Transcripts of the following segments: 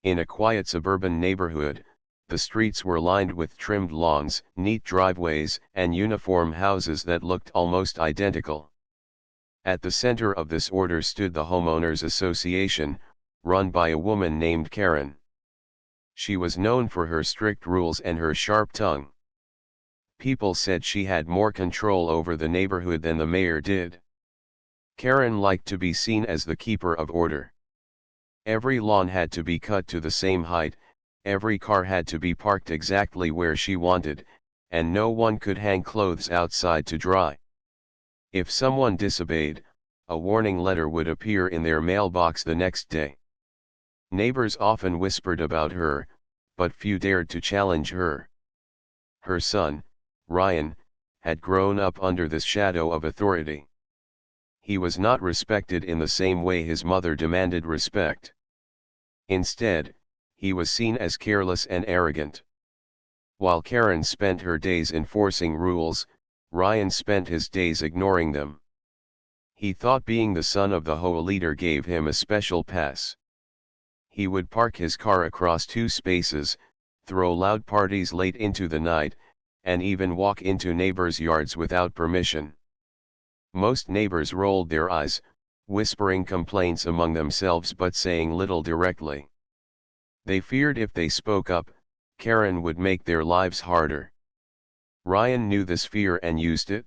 In a quiet suburban neighborhood, the streets were lined with trimmed lawns, neat driveways, and uniform houses that looked almost identical. At the center of this order stood the Homeowners Association, run by a woman named Karen. She was known for her strict rules and her sharp tongue. People said she had more control over the neighborhood than the mayor did. Karen liked to be seen as the keeper of order. Every lawn had to be cut to the same height, every car had to be parked exactly where she wanted, and no one could hang clothes outside to dry. If someone disobeyed, a warning letter would appear in their mailbox the next day. Neighbors often whispered about her, but few dared to challenge her. Her son, Ryan, had grown up under this shadow of authority. He was not respected in the same way his mother demanded respect. Instead, he was seen as careless and arrogant. While Karen spent her days enforcing rules, Ryan spent his days ignoring them. He thought being the son of the HOA leader gave him a special pass. He would park his car across two spaces, throw loud parties late into the night, and even walk into neighbors' yards without permission. Most neighbors rolled their eyes, whispering complaints among themselves but saying little directly. They feared if they spoke up, Karen would make their lives harder. Ryan knew this fear and used it.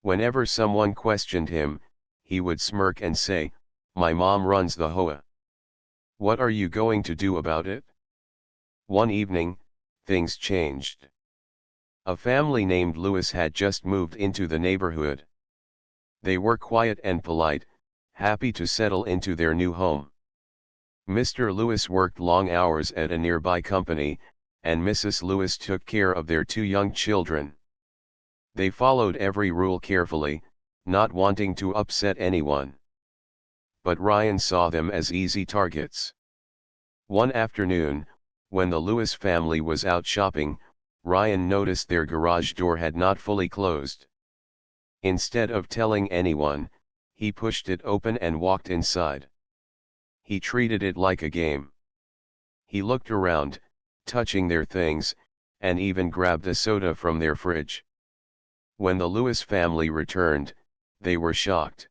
Whenever someone questioned him, he would smirk and say, "My mom runs the HOA. What are you going to do about it?" One evening, things changed. A family named Lewis had just moved into the neighborhood. They were quiet and polite, happy to settle into their new home. Mr. Lewis worked long hours at a nearby company, and Mrs. Lewis took care of their two young children. They followed every rule carefully, not wanting to upset anyone. But Ryan saw them as easy targets. One afternoon, when the Lewis family was out shopping, Ryan noticed their garage door had not fully closed. Instead of telling anyone, he pushed it open and walked inside. He treated it like a game. He looked around, touching their things, and even grabbed a soda from their fridge. When the Lewis family returned, they were shocked.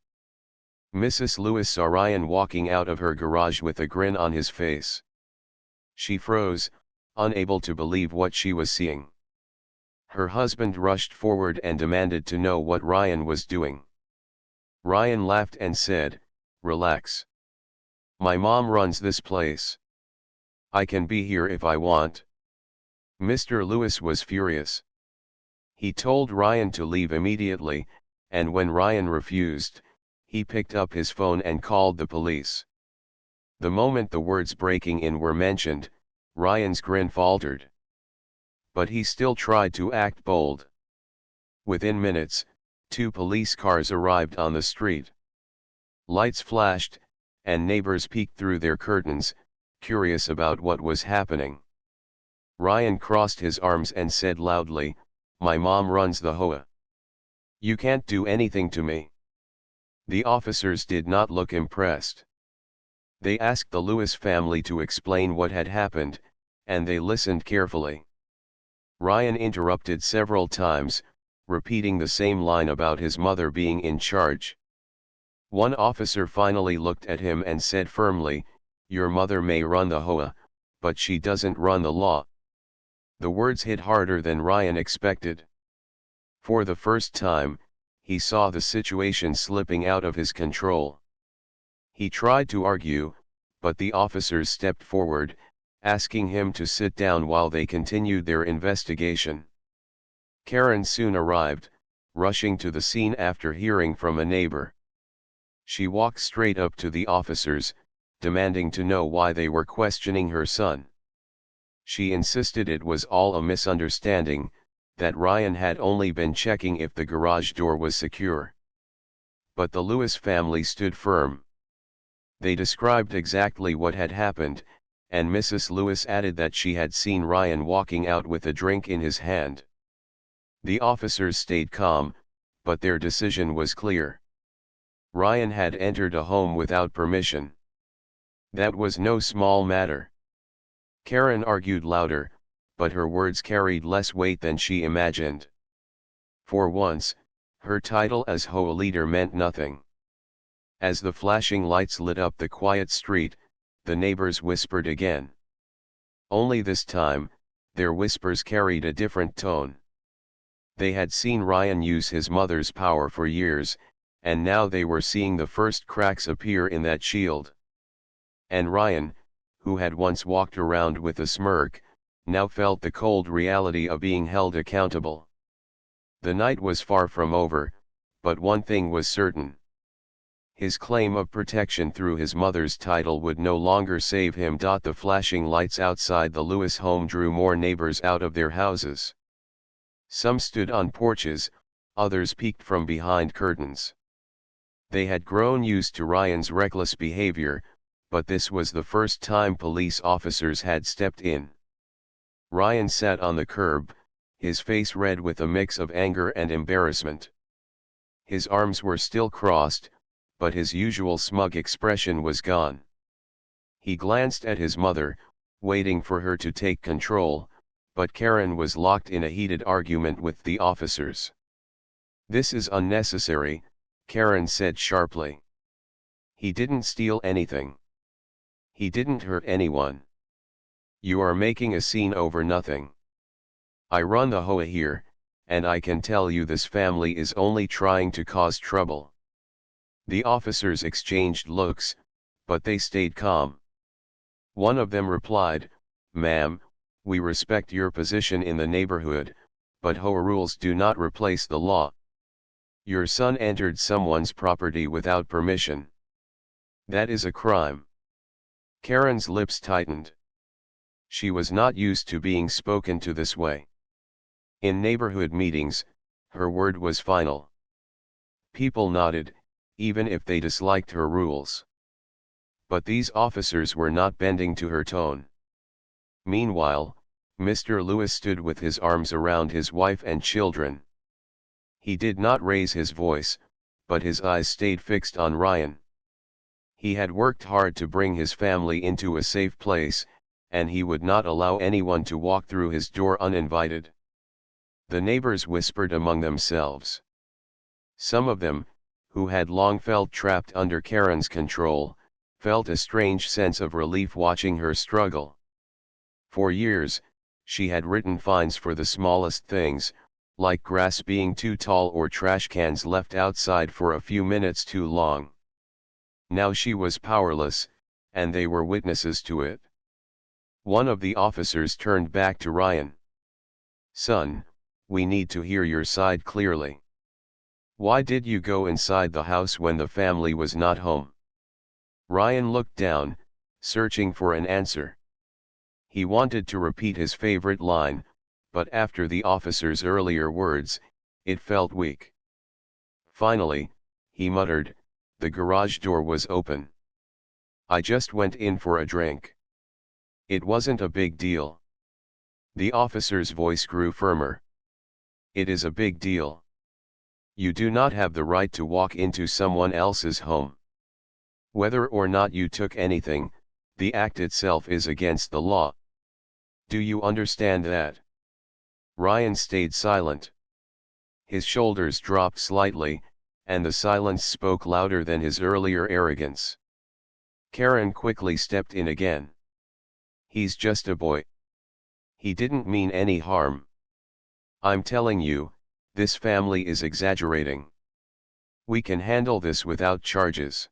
Mrs. Lewis saw Ryan walking out of her garage with a grin on his face. She froze, unable to believe what she was seeing. Her husband rushed forward and demanded to know what Ryan was doing. Ryan laughed and said, "Relax. My mom runs this place. I can be here if I want." Mr. Lewis was furious. He told Ryan to leave immediately, and when Ryan refused, he picked up his phone and called the police. The moment the words "breaking in" were mentioned, Ryan's grin faltered. But he still tried to act bold. Within minutes, 2 police cars arrived on the street. Lights flashed, and neighbors peeked through their curtains, curious about what was happening. Ryan crossed his arms and said loudly, "My mom runs the HOA. You can't do anything to me." The officers did not look impressed. They asked the Lewis family to explain what had happened, and they listened carefully. Ryan interrupted several times, repeating the same line about his mother being in charge. One officer finally looked at him and said firmly, "Your mother may run the HOA, but she doesn't run the law." The words hit harder than Ryan expected. For the first time, he saw the situation slipping out of his control. He tried to argue, but the officers stepped forward, asking him to sit down while they continued their investigation. Karen soon arrived, rushing to the scene after hearing from a neighbor. She walked straight up to the officers, demanding to know why they were questioning her son. She insisted it was all a misunderstanding, that Ryan had only been checking if the garage door was secure. But the Lewis family stood firm. They described exactly what had happened, and Mrs. Lewis added that she had seen Ryan walking out with a drink in his hand. The officers stayed calm, but their decision was clear. Ryan had entered a home without permission. That was no small matter. Karen argued louder, but her words carried less weight than she imagined. For once, her title as HOA leader meant nothing. As the flashing lights lit up the quiet street, the neighbors whispered again. Only this time, their whispers carried a different tone. They had seen Ryan use his mother's power for years, and now they were seeing the first cracks appear in that shield. And Ryan, who had once walked around with a smirk, now felt the cold reality of being held accountable. The night was far from over, but one thing was certain. His claim of protection through his mother's title would no longer save him. The flashing lights outside the Lewis home drew more neighbors out of their houses. Some stood on porches, others peeked from behind curtains. They had grown used to Ryan's reckless behavior, but this was the first time police officers had stepped in. Ryan sat on the curb, his face red with a mix of anger and embarrassment. His arms were still crossed, but his usual smug expression was gone. He glanced at his mother, waiting for her to take control, but Karen was locked in a heated argument with the officers. "This is unnecessary," Karen said sharply. "He didn't steal anything. He didn't hurt anyone. You are making a scene over nothing. I run the HOA here, and I can tell you this family is only trying to cause trouble." The officers exchanged looks, but they stayed calm. One of them replied, "Ma'am, we respect your position in the neighborhood, but HOA rules do not replace the law. Your son entered someone's property without permission. That is a crime." Karen's lips tightened. She was not used to being spoken to this way. In neighborhood meetings, her word was final. People nodded, even if they disliked her rules. But these officers were not bending to her tone. Meanwhile, Mr. Lewis stood with his arms around his wife and children. He did not raise his voice, but his eyes stayed fixed on Ryan. He had worked hard to bring his family into a safe place, and he would not allow anyone to walk through his door uninvited. The neighbors whispered among themselves. Some of them, who had long felt trapped under Karen's control, felt a strange sense of relief watching her struggle. For years, she had written fines for the smallest things, like grass being too tall or trash cans left outside for a few minutes too long. Now she was powerless, and they were witnesses to it. One of the officers turned back to Ryan. "Son, we need to hear your side clearly. Why did you go inside the house when the family was not home?" Ryan looked down, searching for an answer. He wanted to repeat his favorite line, but after the officer's earlier words, it felt weak. Finally, he muttered, "The garage door was open. I just went in for a drink. It wasn't a big deal." The officer's voice grew firmer. "It is a big deal. You do not have the right to walk into someone else's home. Whether or not you took anything, the act itself is against the law. Do you understand that?" Ryan stayed silent. His shoulders dropped slightly, and the silence spoke louder than his earlier arrogance. Karen quickly stepped in again. "He's just a boy. He didn't mean any harm. I'm telling you, this family is exaggerating. We can handle this without charges."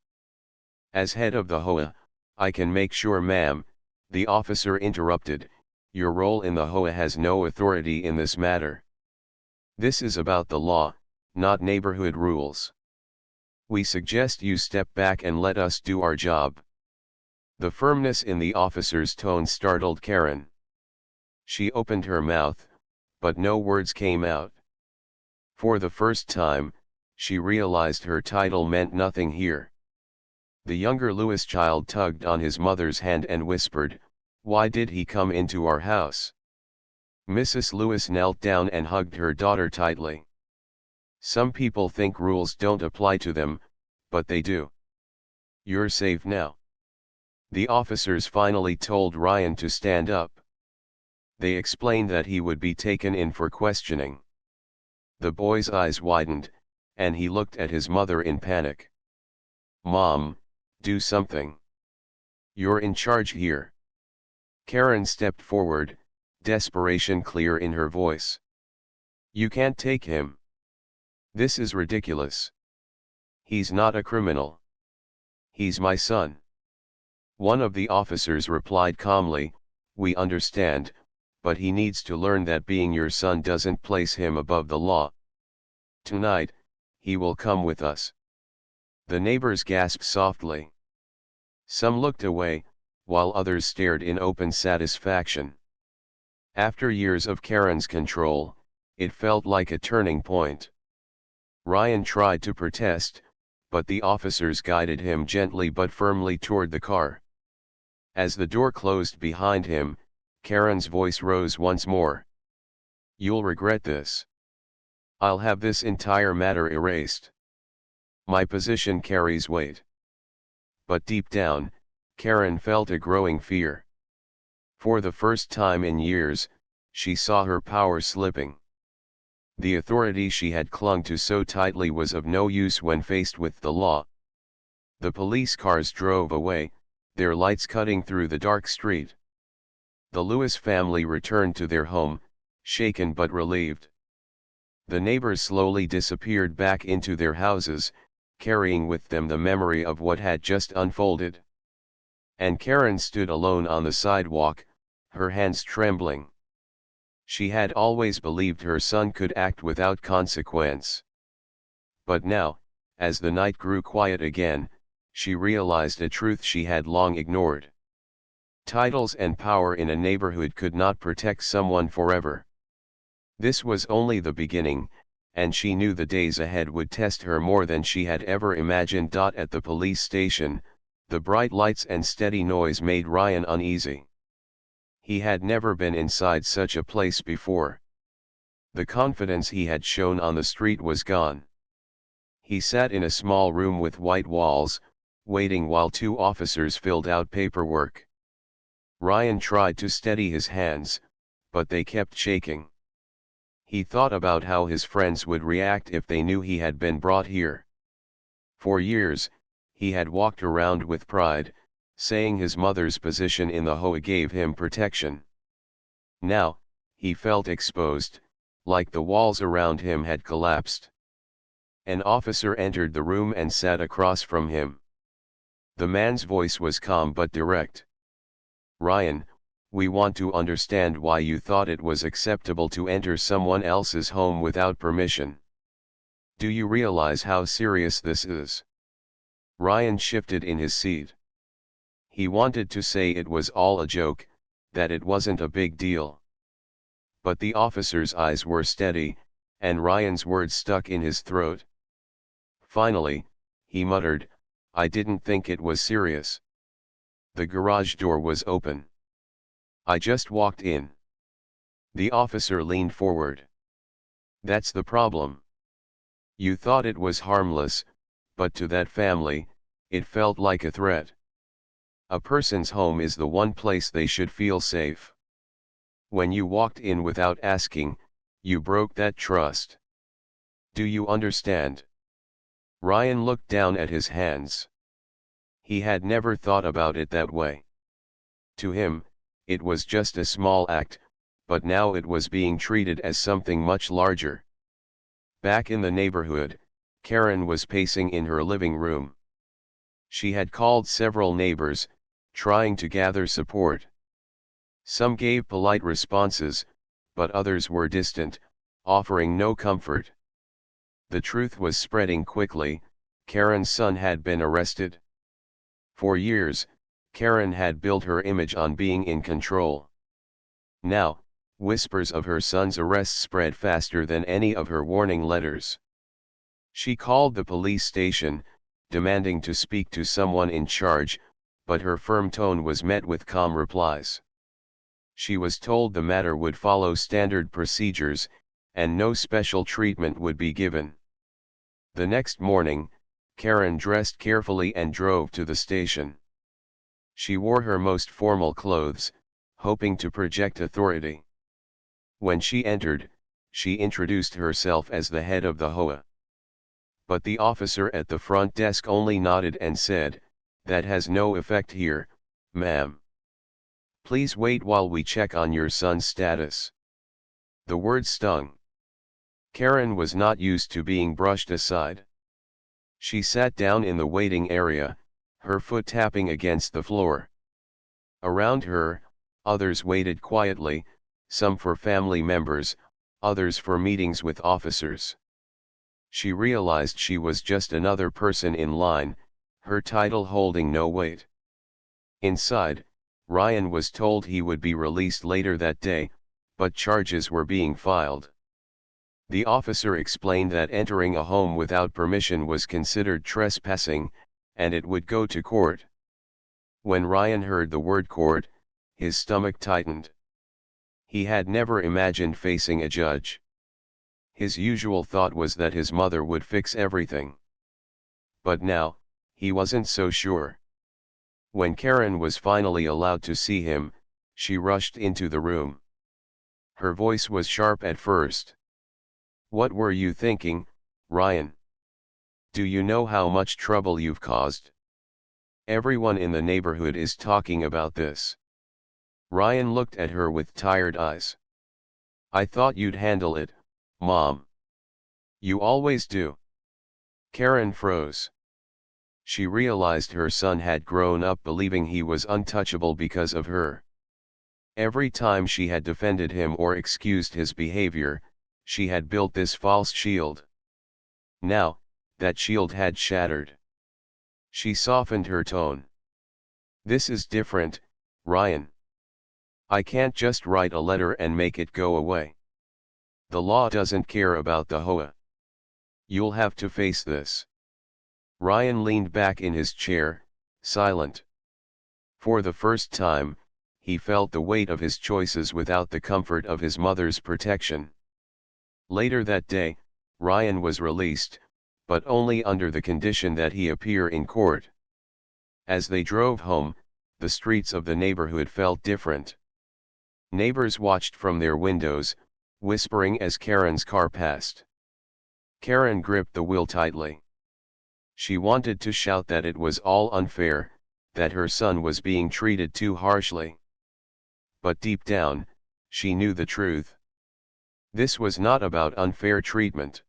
"As head of the HOA, I can make sure." "Ma'am," the officer interrupted, "your role in the HOA has no authority in this matter. This is about the law, not neighborhood rules. We suggest you step back and let us do our job." The firmness in the officer's tone startled Karen. She opened her mouth, but no words came out. For the first time, she realized her title meant nothing here. The younger Lewis child tugged on his mother's hand and whispered, "Why did he come into our house?" Mrs. Lewis knelt down and hugged her daughter tightly. "Some people think rules don't apply to them, but they do. You're safe now. The officers finally told Ryan to stand up. They explained that he would be taken in for questioning. The boy's eyes widened, and he looked at his mother in panic. "Mom, do something. You're in charge here." Karen stepped forward, desperation clear in her voice. "You can't take him. This is ridiculous. He's not a criminal. He's my son." One of the officers replied calmly, "We understand, but he needs to learn that being your son doesn't place him above the law. Tonight, he will come with us." The neighbors gasped softly. Some looked away, while others stared in open satisfaction. After years of Karen's control, it felt like a turning point. Ryan tried to protest, but the officers guided him gently but firmly toward the car. As the door closed behind him, Karen's voice rose once more. "You'll regret this. I'll have this entire matter erased. My position carries weight." But deep down, Karen felt a growing fear. For the first time in years, she saw her power slipping. The authority she had clung to so tightly was of no use when faced with the law. The police cars drove away, their lights cutting through the dark street. The Lewis family returned to their home, shaken but relieved. The neighbors slowly disappeared back into their houses, carrying with them the memory of what had just unfolded. And Karen stood alone on the sidewalk, her hands trembling. She had always believed her son could act without consequence. But now, as the night grew quiet again, she realized a truth she had long ignored. Titles and power in a neighborhood could not protect someone forever. This was only the beginning, and she knew the days ahead would test her more than she had ever imagined. At the police station, the bright lights and steady noise made Ryan uneasy. He had never been inside such a place before. The confidence he had shown on the street was gone. He sat in a small room with white walls, waiting while two officers filled out paperwork. Ryan tried to steady his hands, but they kept shaking. He thought about how his friends would react if they knew he had been brought here. For years, he had walked around with pride, saying his mother's position in the HOA gave him protection. Now, he felt exposed, like the walls around him had collapsed. An officer entered the room and sat across from him. The man's voice was calm but direct. "Ryan, we want to understand why you thought it was acceptable to enter someone else's home without permission. Do you realize how serious this is?" Ryan shifted in his seat. He wanted to say it was all a joke, that it wasn't a big deal. But the officer's eyes were steady, and Ryan's words stuck in his throat. Finally, he muttered, "I didn't think it was serious." The garage door was open. "I just walked in." The officer leaned forward. "That's the problem. You thought it was harmless, but to that family, it felt like a threat. A person's home is the one place they should feel safe. When you walked in without asking, you broke that trust. Do you understand?" Ryan looked down at his hands. He had never thought about it that way. To him, it was just a small act, but now it was being treated as something much larger. Back in the neighborhood, Karen was pacing in her living room. She had called several neighbors, trying to gather support. Some gave polite responses, but others were distant, offering no comfort. The truth was spreading quickly: Karen's son had been arrested. For years, Karen had built her image on being in control. Now, whispers of her son's arrest spread faster than any of her warning letters. She called the police station, demanding to speak to someone in charge, but her firm tone was met with calm replies. She was told the matter would follow standard procedures, and no special treatment would be given. The next morning, Karen dressed carefully and drove to the station. She wore her most formal clothes, hoping to project authority. When she entered, she introduced herself as the head of the HOA. But the officer at the front desk only nodded and said, "That has no effect here, ma'am. Please wait while we check on your son's status." The word stung. Karen was not used to being brushed aside. She sat down in the waiting area, her foot tapping against the floor. Around her, others waited quietly, some for family members, others for meetings with officers. She realized she was just another person in line, her title holding no weight. Inside, Ryan was told he would be released later that day, but charges were being filed. The officer explained that entering a home without permission was considered trespassing, and it would go to court. When Ryan heard the word court, his stomach tightened. He had never imagined facing a judge. His usual thought was that his mother would fix everything. But now, he wasn't so sure. When Karen was finally allowed to see him, she rushed into the room. Her voice was sharp at first. "What were you thinking, Ryan? Do you know how much trouble you've caused? Everyone in the neighborhood is talking about this." Ryan looked at her with tired eyes. "I thought you'd handle it, Mom. You always do." Karen froze. She realized her son had grown up believing he was untouchable because of her. Every time she had defended him or excused his behavior, she had built this false shield. Now, that shield had shattered. She softened her tone. "This is different, Ryan. I can't just write a letter and make it go away. The law doesn't care about the HOA. You'll have to face this." Ryan leaned back in his chair, silent. For the first time, he felt the weight of his choices without the comfort of his mother's protection. Later that day, Ryan was released, but only under the condition that he appear in court. As they drove home, the streets of the neighborhood felt different. Neighbors watched from their windows, whispering as Karen's car passed. Karen gripped the wheel tightly. She wanted to shout that it was all unfair, that her son was being treated too harshly. But deep down, she knew the truth. This was not about unfair treatment.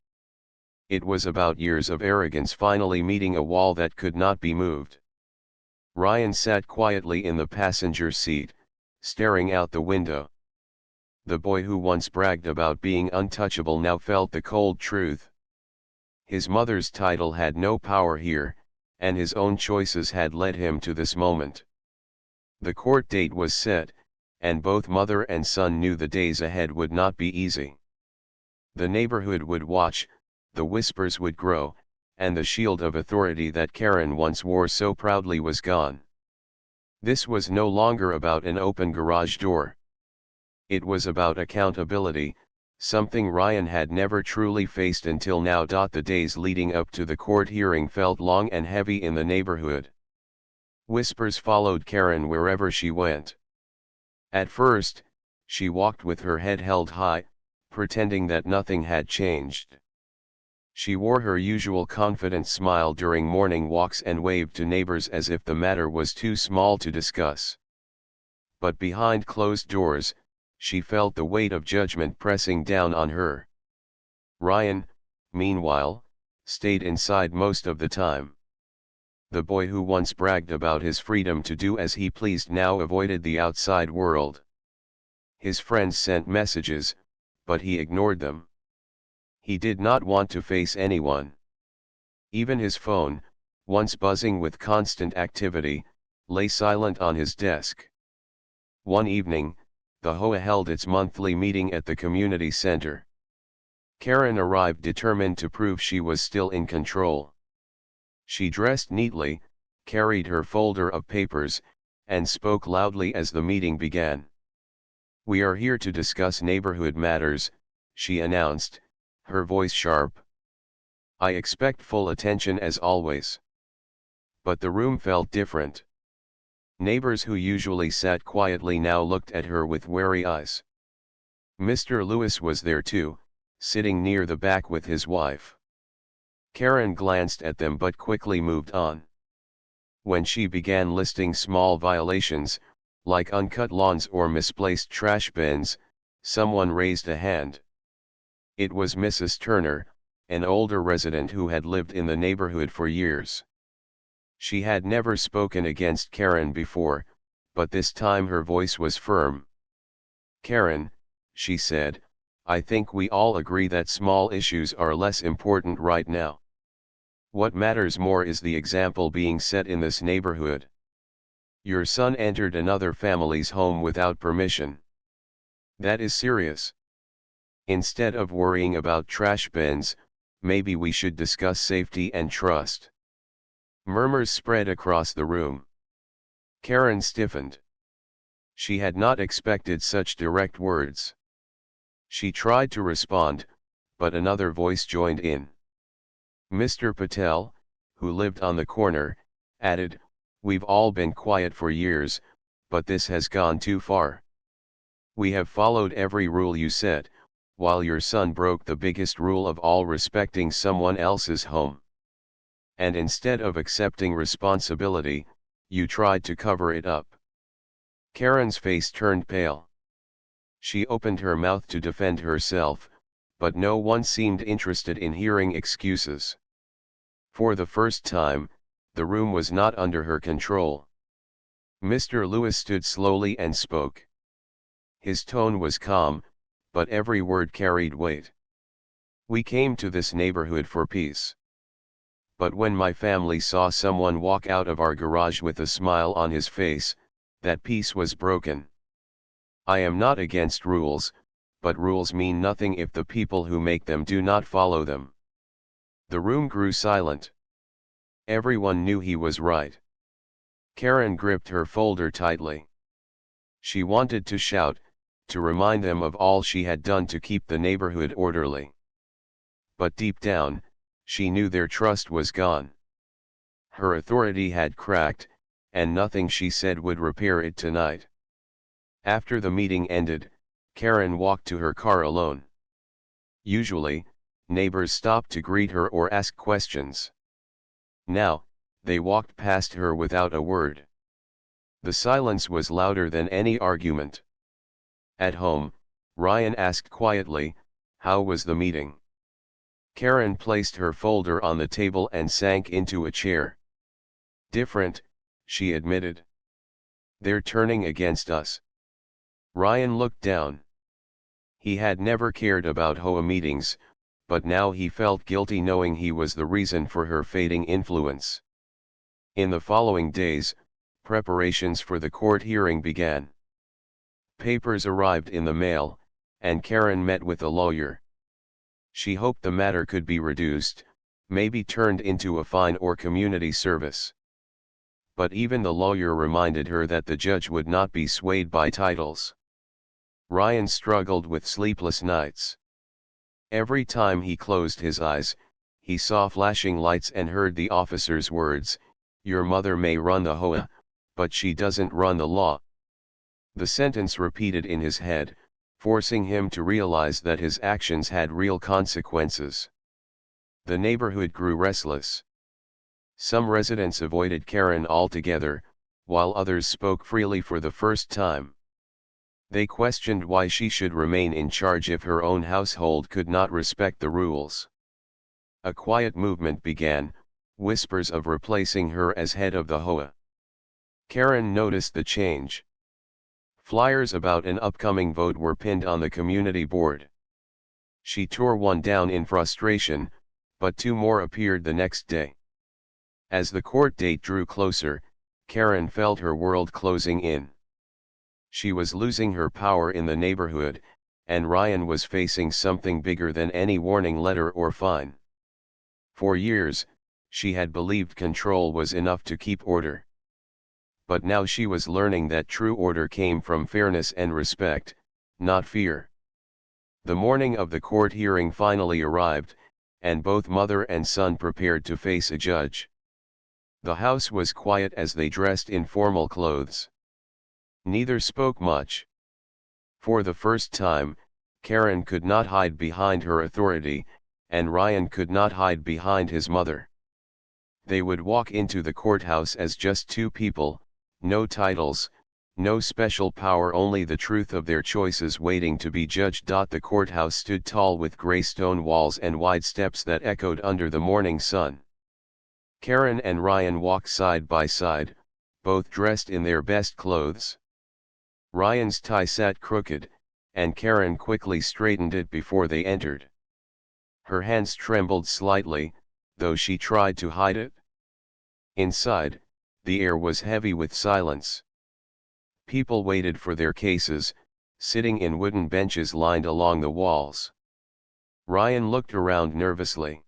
It was about years of arrogance finally meeting a wall that could not be moved. Ryan sat quietly in the passenger seat, staring out the window. The boy who once bragged about being untouchable now felt the cold truth. His mother's title had no power here, and his own choices had led him to this moment. The court date was set, and both mother and son knew the days ahead would not be easy. The neighborhood would watch, the whispers would grow, and the shield of authority that Karen once wore so proudly was gone. This was no longer about an open garage door. It was about accountability, something Ryan had never truly faced until now. The days leading up to the court hearing felt long and heavy in the neighborhood. Whispers followed Karen wherever she went. At first, she walked with her head held high, pretending that nothing had changed. She wore her usual confident smile during morning walks and waved to neighbors as if the matter was too small to discuss. But behind closed doors, she felt the weight of judgment pressing down on her. Ryan, meanwhile, stayed inside most of the time. The boy who once bragged about his freedom to do as he pleased now avoided the outside world. His friends sent messages, but he ignored them. He did not want to face anyone. Even his phone, once buzzing with constant activity, lay silent on his desk. One evening, the HOA held its monthly meeting at the community center. Karen arrived determined to prove she was still in control. She dressed neatly, carried her folder of papers, and spoke loudly as the meeting began. "We are here to discuss neighborhood matters," she announced, her voice sharp. "I expect full attention as always." But the room felt different. Neighbors who usually sat quietly now looked at her with wary eyes. Mr. Lewis was there too, sitting near the back with his wife. Karen glanced at them but quickly moved on. When she began listing small violations, like uncut lawns or misplaced trash bins, someone raised a hand. It was Mrs. Turner, an older resident who had lived in the neighborhood for years. She had never spoken against Karen before, but this time her voice was firm. "Karen," she said, "I think we all agree that small issues are less important right now. What matters more is the example being set in this neighborhood. Your son entered another family's home without permission. That is serious. Instead of worrying about trash bins, maybe we should discuss safety and trust." Murmurs spread across the room. Karen stiffened. She had not expected such direct words. She tried to respond, but another voice joined in. Mr. Patel, who lived on the corner, added, "We've all been quiet for years, but this has gone too far. We have followed every rule you set, while your son broke the biggest rule of all, respecting someone else's home. And instead of accepting responsibility, you tried to cover it up." Karen's face turned pale. She opened her mouth to defend herself, but no one seemed interested in hearing excuses. For the first time, the room was not under her control. Mr. Lewis stood slowly and spoke. His tone was calm, but every word carried weight. "We came to this neighborhood for peace. But when my family saw someone walk out of our garage with a smile on his face, that peace was broken. I am not against rules, but rules mean nothing if the people who make them do not follow them." The room grew silent. Everyone knew he was right. Karen gripped her folder tightly. She wanted to shout, to remind them of all she had done to keep the neighborhood orderly. But deep down, she knew their trust was gone. Her authority had cracked, and nothing she said would repair it tonight. After the meeting ended, Karen walked to her car alone. Usually, neighbors stopped to greet her or ask questions. Now, they walked past her without a word. The silence was louder than any argument. At home, Ryan asked quietly, "How was the meeting?" Karen placed her folder on the table and sank into a chair. "Different," she admitted. "They're turning against us." Ryan looked down. He had never cared about HOA meetings, but now he felt guilty knowing he was the reason for her fading influence. In the following days, preparations for the court hearing began. Papers arrived in the mail, and Karen met with a lawyer. She hoped the matter could be reduced, maybe turned into a fine or community service. But even the lawyer reminded her that the judge would not be swayed by titles. Ryan struggled with sleepless nights. Every time he closed his eyes, he saw flashing lights and heard the officer's words, "Your mother may run the HOA, but she doesn't run the law." The sentence repeated in his head, forcing him to realize that his actions had real consequences. The neighborhood grew restless. Some residents avoided Karen altogether, while others spoke freely for the first time. They questioned why she should remain in charge if her own household could not respect the rules. A quiet movement began, whispers of replacing her as head of the HOA. Karen noticed the change. Flyers about an upcoming vote were pinned on the community board. She tore one down in frustration, but two more appeared the next day. As the court date drew closer, Karen felt her world closing in. She was losing her power in the neighborhood, and Ryan was facing something bigger than any warning letter or fine. For years, she had believed control was enough to keep order. But now she was learning that true order came from fairness and respect, not fear. The morning of the court hearing finally arrived, and both mother and son prepared to face a judge. The house was quiet as they dressed in formal clothes. Neither spoke much. For the first time, Karen could not hide behind her authority, and Ryan could not hide behind his mother. They would walk into the courthouse as just two people, no titles, no special power, only the truth of their choices waiting to be judged. The courthouse stood tall with gray stone walls and wide steps that echoed under the morning sun. Karen and Ryan walked side by side, both dressed in their best clothes. Ryan's tie sat crooked, and Karen quickly straightened it before they entered. Her hands trembled slightly, though she tried to hide it. Inside, the air was heavy with silence. People waited for their cases, sitting in wooden benches lined along the walls. Ryan looked around nervously.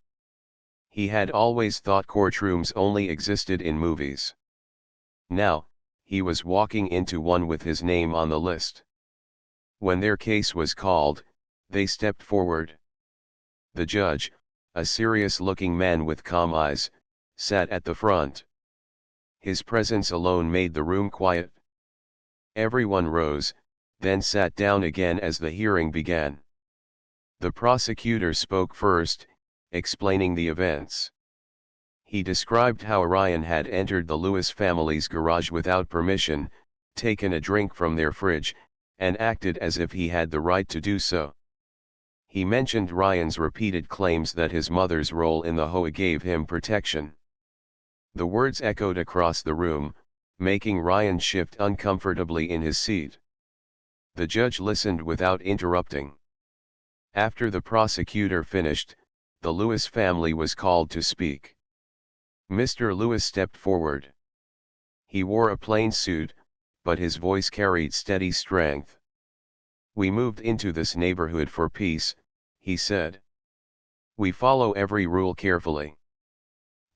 He had always thought courtrooms only existed in movies. Now, he was walking into one with his name on the list. When their case was called, they stepped forward. The judge, a serious-looking man with calm eyes, sat at the front. His presence alone made the room quiet. Everyone rose, then sat down again as the hearing began. The prosecutor spoke first, explaining the events. He described how Ryan had entered the Lewis family's garage without permission, taken a drink from their fridge, and acted as if he had the right to do so. He mentioned Ryan's repeated claims that his mother's role in the HOA gave him protection. The words echoed across the room, making Ryan shift uncomfortably in his seat. The judge listened without interrupting. After the prosecutor finished, the Lewis family was called to speak. Mr. Lewis stepped forward. He wore a plain suit, but his voice carried steady strength. "We moved into this neighborhood for peace," he said. "We follow every rule carefully.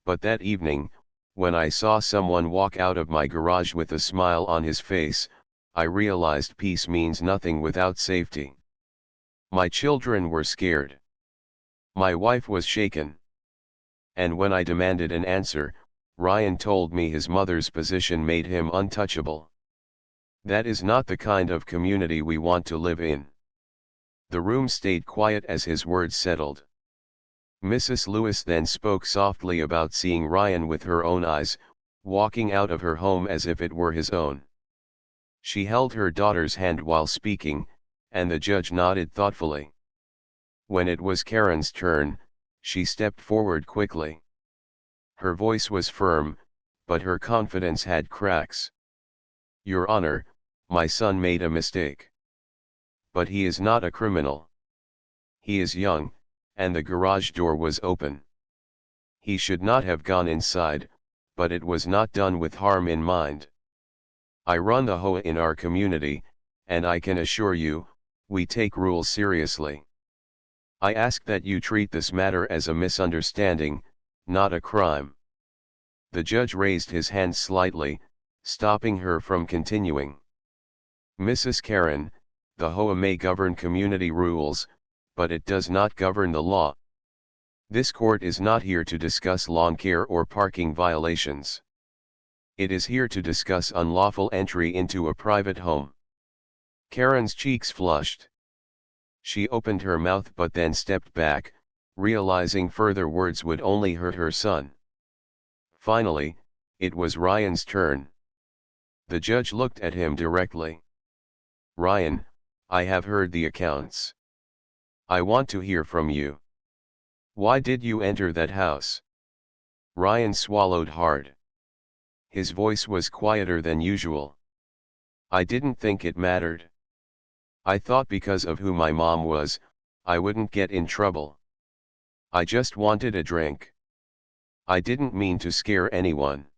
But that evening, when I saw someone walk out of my garage with a smile on his face, I realized peace means nothing without safety. My children were scared. My wife was shaken. And when I demanded an answer, Ryan told me his mother's position made him untouchable. That is not the kind of community we want to live in." The room stayed quiet as his words settled. Mrs. Lewis then spoke softly about seeing Ryan with her own eyes, walking out of her home as if it were his own. She held her daughter's hand while speaking, and the judge nodded thoughtfully. When it was Karen's turn, she stepped forward quickly. Her voice was firm, but her confidence had cracks. "Your Honor, my son made a mistake. But he is not a criminal. He is young, and the garage door was open. He should not have gone inside, but it was not done with harm in mind. I run the HOA in our community, and I can assure you, we take rules seriously. I ask that you treat this matter as a misunderstanding, not a crime." The judge raised his hand slightly, stopping her from continuing. "Mrs. Karen, the HOA may govern community rules, but it does not govern the law. This court is not here to discuss lawn care or parking violations. It is here to discuss unlawful entry into a private home." Karen's cheeks flushed. She opened her mouth but then stepped back, realizing further words would only hurt her son. Finally, it was Ryan's turn. The judge looked at him directly. "Ryan, I have heard the accounts. I want to hear from you. Why did you enter that house?" Ryan swallowed hard. His voice was quieter than usual. "I didn't think it mattered. I thought because of who my mom was, I wouldn't get in trouble. I just wanted a drink. I didn't mean to scare anyone."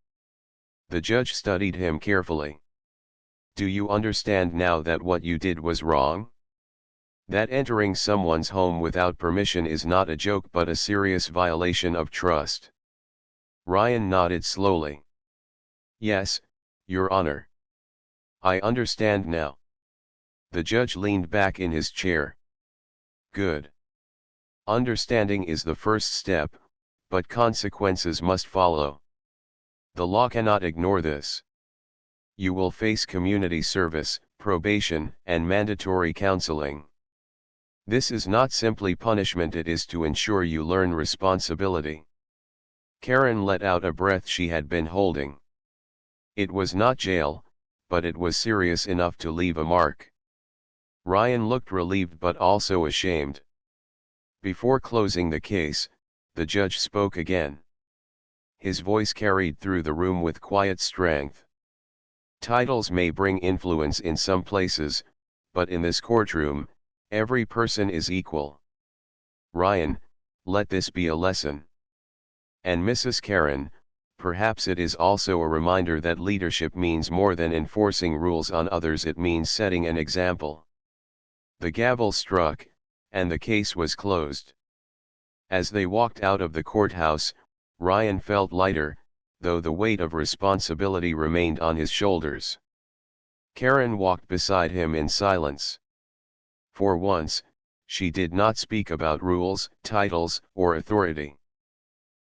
The judge studied him carefully. "Do you understand now that what you did was wrong? That entering someone's home without permission is not a joke but a serious violation of trust?" Ryan nodded slowly. "Yes, Your Honor. I understand now." The judge leaned back in his chair. "Good. Understanding is the first step, but consequences must follow. The law cannot ignore this. You will face community service, probation, and mandatory counseling. This is not simply punishment, it is to ensure you learn responsibility. Karen let out a breath she had been holding. It was not jail, but it was serious enough to leave a mark. Ryan looked relieved but also ashamed. Before closing the case, the judge spoke again. His voice carried through the room with quiet strength. Titles may bring influence in some places, but in this courtroom, every person is equal. Ryan, let this be a lesson. And Mrs. Karen, perhaps it is also a reminder that leadership means more than enforcing rules on others, it means setting an example. The gavel struck, and the case was closed. As they walked out of the courthouse, Ryan felt lighter, though the weight of responsibility remained on his shoulders. Karen walked beside him in silence. For once, she did not speak about rules, titles, or authority.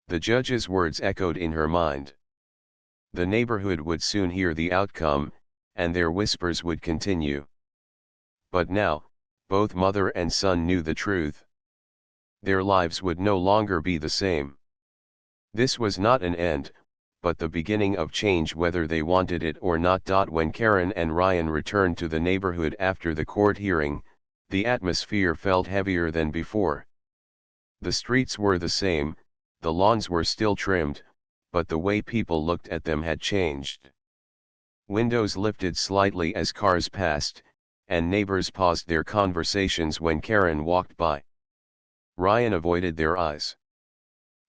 The judge's words echoed in her mind. The neighborhood would soon hear the outcome, and their whispers would continue. But now, both mother and son knew the truth. Their lives would no longer be the same. This was not an end, but the beginning of change, whether they wanted it or not. When Karen and Ryan returned to the neighborhood after the court hearing, the atmosphere felt heavier than before. The streets were the same, the lawns were still trimmed, but the way people looked at them had changed. Windows lifted slightly as cars passed, and neighbors paused their conversations when Karen walked by. Ryan avoided their eyes.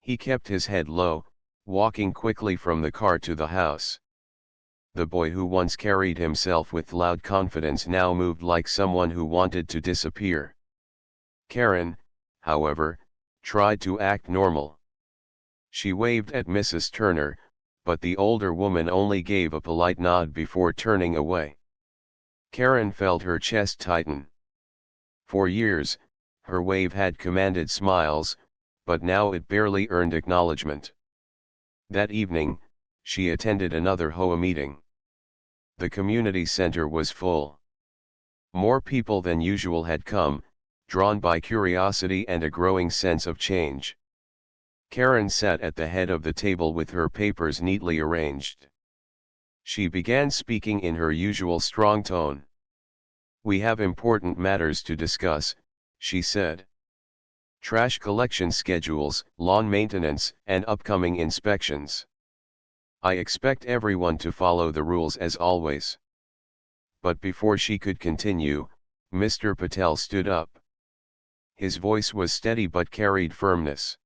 He kept his head low, walking quickly from the car to the house. The boy who once carried himself with loud confidence now moved like someone who wanted to disappear. Karen, however, tried to act normal. She waved at Mrs. Turner, but the older woman only gave a polite nod before turning away. Karen felt her chest tighten. For years, her wave had commanded smiles, but now it barely earned acknowledgement. That evening, she attended another HOA meeting. The community center was full. More people than usual had come, drawn by curiosity and a growing sense of change. Karen sat at the head of the table with her papers neatly arranged. She began speaking in her usual strong tone. "We have important matters to discuss," she said. "Trash collection schedules, lawn maintenance, and upcoming inspections. I expect everyone to follow the rules as always." But before she could continue, Mr. Patel stood up. His voice was steady but carried firmness.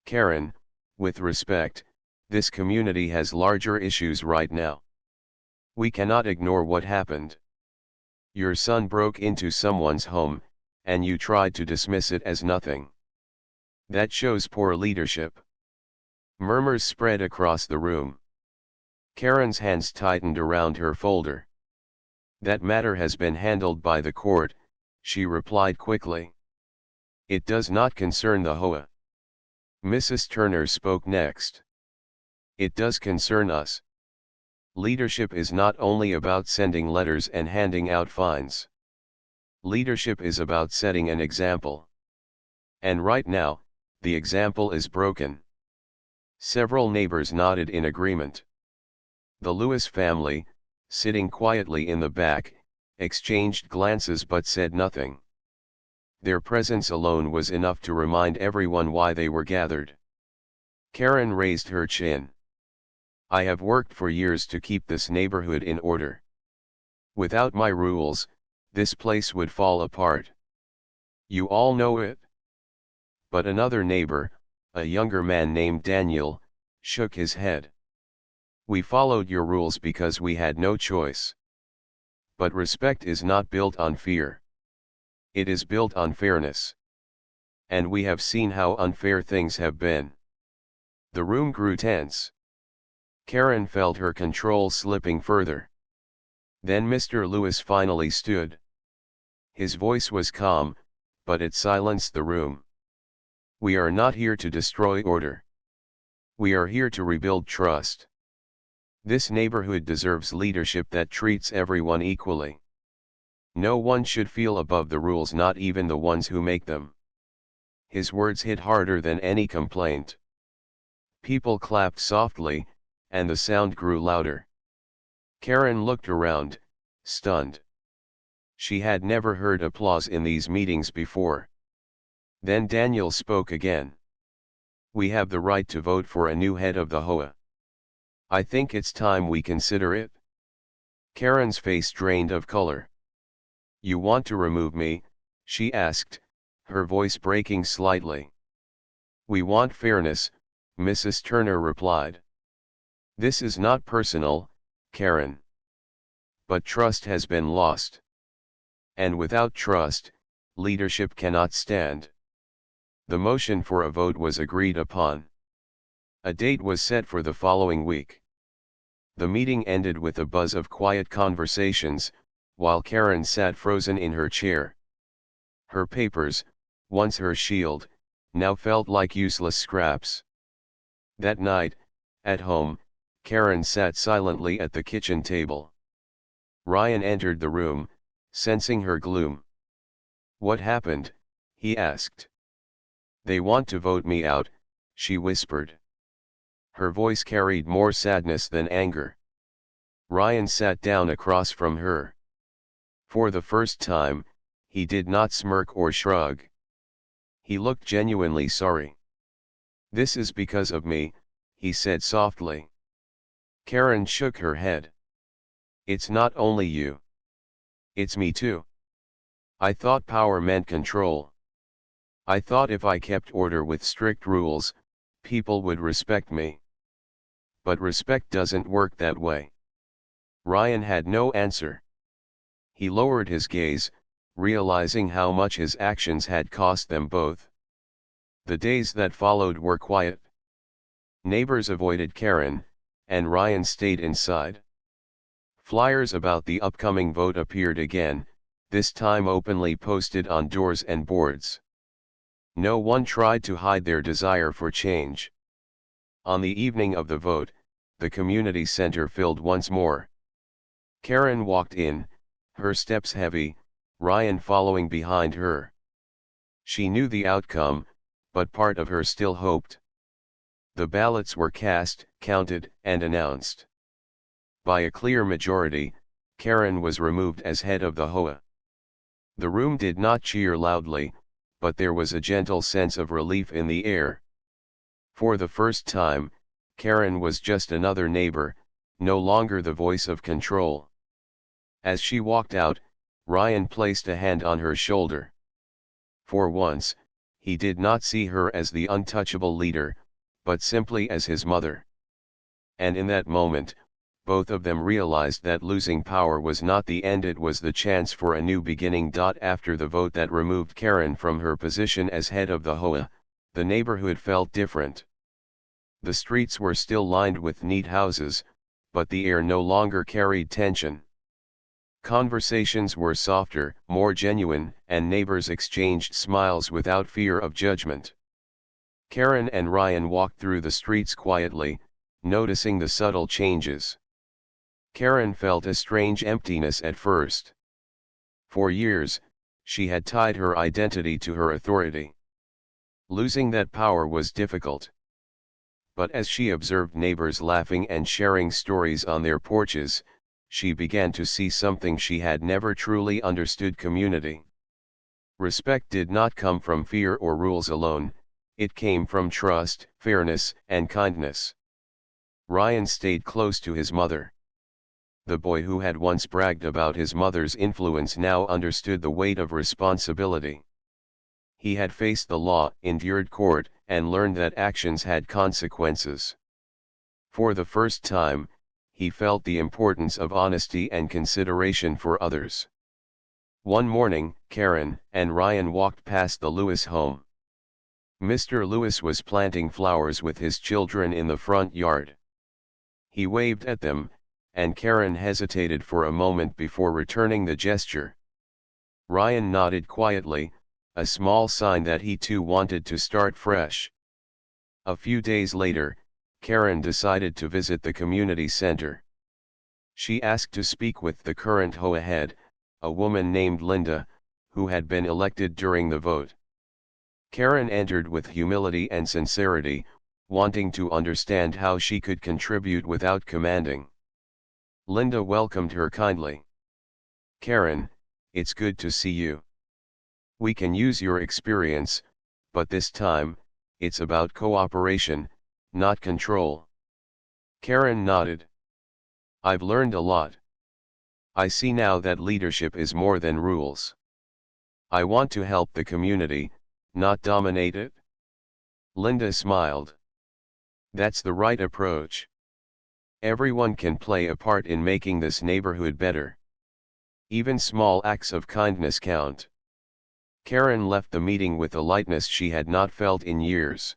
"Karen, with respect, this community has larger issues right now. We cannot ignore what happened. Your son broke into someone's home, and you tried to dismiss it as nothing. That shows poor leadership." Murmurs spread across the room. Karen's hands tightened around her folder. "That matter has been handled by the court," she replied quickly. "It does not concern the HOA." Mrs. Turner spoke next. "It does concern us. Leadership is not only about sending letters and handing out fines. Leadership is about setting an example. And right now, the example is broken." Several neighbors nodded in agreement. The Lewis family, sitting quietly in the back, exchanged glances but said nothing. Their presence alone was enough to remind everyone why they were gathered. Karen raised her chin. "I have worked for years to keep this neighborhood in order. Without my rules, this place would fall apart. You all know it." But another neighbor, a younger man named Daniel, shook his head. "We followed your rules because we had no choice. But respect is not built on fear. It is built on fairness. And we have seen how unfair things have been." The room grew tense. Karen felt her control slipping further. Then Mr. Lewis finally stood. His voice was calm, but it silenced the room. "We are not here to destroy order. We are here to rebuild trust. This neighborhood deserves leadership that treats everyone equally. No one should feel above the rules, not even the ones who make them. His words hit harder than any complaint. People clapped softly, and the sound grew louder. Karen looked around, stunned. She had never heard applause in these meetings before. Then Daniel spoke again. "We have the right to vote for a new head of the HOA. I think it's time we consider it." Karen's face drained of color. "You want to remove me?" she asked, her voice breaking slightly. "We want fairness," Mrs. Turner replied. "This is not personal, Karen. But trust has been lost. And without trust, leadership cannot stand." The motion for a vote was agreed upon. A date was set for the following week. The meeting ended with a buzz of quiet conversations, while Karen sat frozen in her chair. Her papers, once her shield, now felt like useless scraps. That night, at home, Karen sat silently at the kitchen table. Ryan entered the room, sensing her gloom. "What happened?" he asked. "They want to vote me out," she whispered. Her voice carried more sadness than anger. Ryan sat down across from her. For the first time, he did not smirk or shrug. He looked genuinely sorry. "This is because of me," he said softly. Karen shook her head. "It's not only you. It's me too. I thought power meant control. I thought if I kept order with strict rules, people would respect me. But respect doesn't work that way." Ryan had no answer. He lowered his gaze, realizing how much his actions had cost them both. The days that followed were quiet. Neighbors avoided Karen, and Ryan stayed inside. Flyers about the upcoming vote appeared again, this time openly posted on doors and boards. No one tried to hide their desire for change. On the evening of the vote, the community center filled once more. Karen walked in, her steps heavy, Ryan following behind her. She knew the outcome, but part of her still hoped. The ballots were cast, counted, and announced. By a clear majority, Karen was removed as head of the HOA. The room did not cheer loudly, but there was a gentle sense of relief in the air. For the first time, Karen was just another neighbor, no longer the voice of control. As she walked out, Ryan placed a hand on her shoulder. For once, he did not see her as the untouchable leader, but simply as his mother. And in that moment, both of them realized that losing power was not the end, it was the chance for a new beginning. After the vote that removed Karen from her position as head of the HOA, the neighborhood felt different. The streets were still lined with neat houses, but the air no longer carried tension. Conversations were softer, more genuine, and neighbors exchanged smiles without fear of judgment. Karen and Ryan walked through the streets quietly, noticing the subtle changes. Karen felt a strange emptiness at first. For years, she had tied her identity to her authority. Losing that power was difficult. But as she observed neighbors laughing and sharing stories on their porches, she began to see something she had never truly understood: community. Respect did not come from fear or rules alone, it came from trust, fairness, and kindness. Ryan stayed close to his mother. The boy who had once bragged about his mother's influence now understood the weight of responsibility. He had faced the law, endured court, and learned that actions had consequences. For the first time, he felt the importance of honesty and consideration for others. One morning, Karen and Ryan walked past the Lewis home. Mr. Lewis was planting flowers with his children in the front yard. He waved at them, and Karen hesitated for a moment before returning the gesture. Ryan nodded quietly, a small sign that he too wanted to start fresh. A few days later, Karen decided to visit the community center. She asked to speak with the current HOA head, a woman named Linda, who had been elected during the vote. Karen entered with humility and sincerity, wanting to understand how she could contribute without commanding. Linda welcomed her kindly. "Karen, it's good to see you. We can use your experience, but this time, it's about cooperation, not control." Karen nodded. "I've learned a lot. I see now that leadership is more than rules. I want to help the community, not dominate it." Linda smiled. "That's the right approach. Everyone can play a part in making this neighborhood better. Even small acts of kindness count." Karen left the meeting with a lightness she had not felt in years.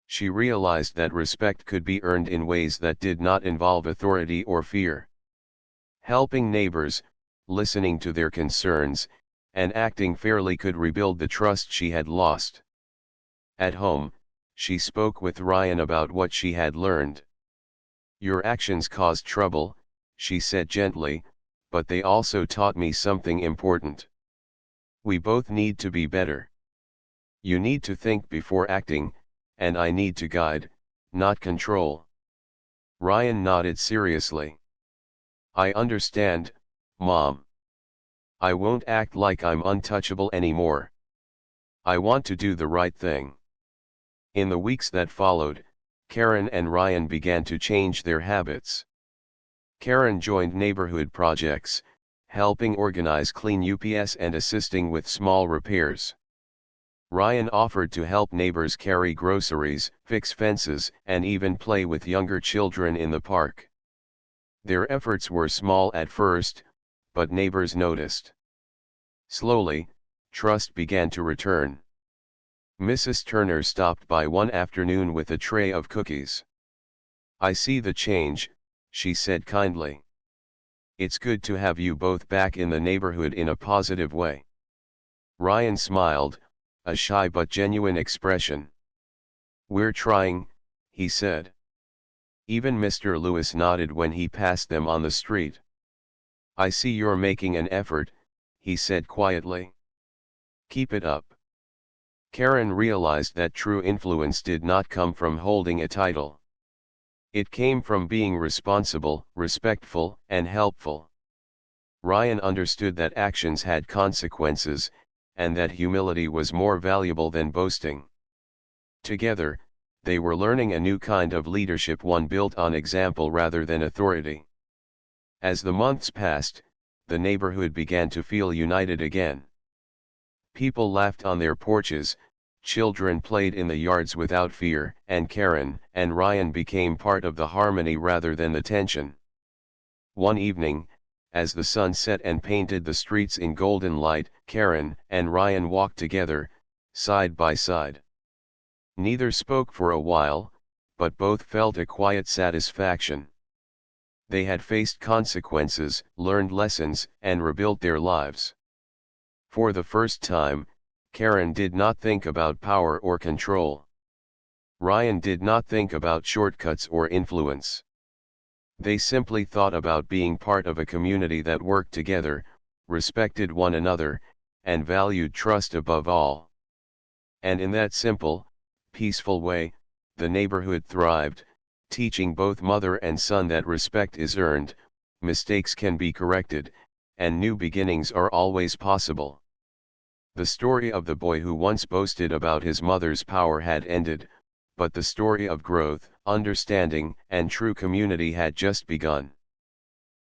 She realized that respect could be earned in ways that did not involve authority or fear. Helping neighbors, listening to their concerns, and acting fairly could rebuild the trust she had lost. At home, she spoke with Ryan about what she had learned. "Your actions caused trouble," she said gently, "but they also taught me something important. We both need to be better. You need to think before acting, and I need to guide, not control." Ryan nodded seriously. "I understand, Mom. I won't act like I'm untouchable anymore. I want to do the right thing." In the weeks that followed, Karen and Ryan began to change their habits. Karen joined neighborhood projects, helping organize clean UPS and assisting with small repairs. Ryan offered to help neighbors carry groceries, fix fences, and even play with younger children in the park. Their efforts were small at first, but neighbors noticed. Slowly, trust began to return. Mrs. Turner stopped by one afternoon with a tray of cookies. "I see the change," she said kindly. "It's good to have you both back in the neighborhood in a positive way." Ryan smiled, a shy but genuine expression. "We're trying," he said. Even Mr. Lewis nodded when he passed them on the street. "I see you're making an effort," he said quietly. "Keep it up." Karen realized that true influence did not come from holding a title. It came from being responsible, respectful, and helpful. Ryan understood that actions had consequences, and that humility was more valuable than boasting. Together, they were learning a new kind of leadership, one built on example rather than authority. As the months passed, the neighborhood began to feel united again. People laughed on their porches, children played in the yards without fear, and Karen and Ryan became part of the harmony rather than the tension. One evening, as the sun set and painted the streets in golden light, Karen and Ryan walked together, side by side. Neither spoke for a while, but both felt a quiet satisfaction. They had faced consequences, learned lessons, and rebuilt their lives. For the first time, Karen did not think about power or control. Ryan did not think about shortcuts or influence. They simply thought about being part of a community that worked together, respected one another, and valued trust above all. And in that simple, peaceful way, the neighborhood thrived, teaching both mother and son that respect is earned, mistakes can be corrected, and new beginnings are always possible. The story of the boy who once boasted about his mother's power had ended, but the story of growth, understanding, and true community had just begun.